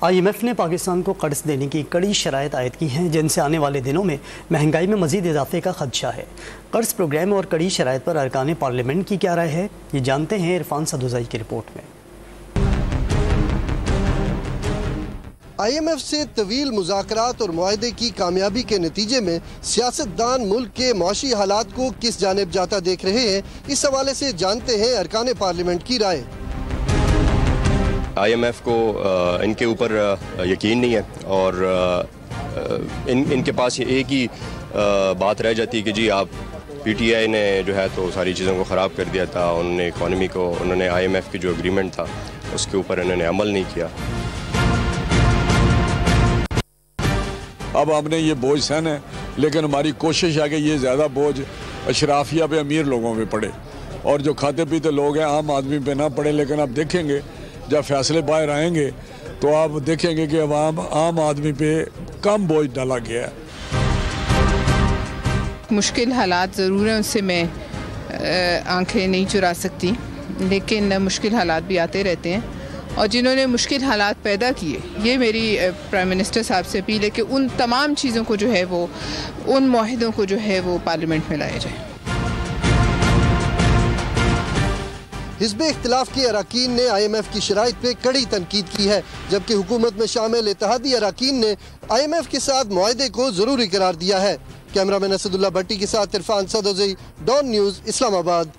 IMF ने पाकिस्तान को कर्ज देने की कड़ी शराइत आयद की हैं, जिनसे आने वाले दिनों में महंगाई में मजीद इजाफे का खदशा है। कर्ज प्रोग्राम और कड़ी शराइत पर अरकान पार्लियामेंट की क्या राय है, ये जानते हैं इरफान सदुजाई की रिपोर्ट में। IMF से तवील मुज़ाकरात और मुआहदे की कामयाबी के नतीजे में सियासतदान मुल्क के मौशी हालात को किस जानिब जाता देख रहे हैं, इस हवाले से जानते हैं अरकान पार्लियामेंट की राय। IMF को इनके ऊपर यकीन नहीं है और इनके पास एक ही बात रह जाती है कि जी आप PTI ने जो है तो सारी चीज़ों को ख़राब कर दिया था, उन्होंने इकॉनमी को, उन्होंने IMF की जो एग्रीमेंट था उसके ऊपर इन्होंने अमल नहीं किया। अब हमने ये बोझ सहना है, लेकिन हमारी कोशिश है कि ये ज़्यादा बोझ अशराफिया पे, अमीर लोगों पे पड़े और जो खाते पीते लोग हैं आम आदमी पे ना पड़े। लेकिन आप देखेंगे जब फैसले बाहर आएंगे तो आप देखेंगे कि आम आदमी पे कम बोझ डाला गया है। मुश्किल हालात ज़रूर हैं, उससे मैं आंखें नहीं चुरा सकती, लेकिन मुश्किल हालात भी आते रहते हैं और जिन्होंने मुश्किल हालात पैदा किए, ये मेरी प्राइम मिनिस्टर साहब से अपील है कि उन तमाम चीज़ों को जो है वो, उन मुआहदों को जो है वो पार्लियामेंट में लाया जाए। हिज़्ब इख्तिलाफ के अरकान ने IMF की शराइत पे कड़ी तनकीद की है, जबकि हुकूमत में शामिल इत्तेहादी अरकान ने IMF के साथ मुआहदे को ज़रूरी करार दिया है। कैमरामैन असदुल्ला भट्टी के साथ इरफान सदोज़ई, डॉन न्यूज़, इस्लामाबाद।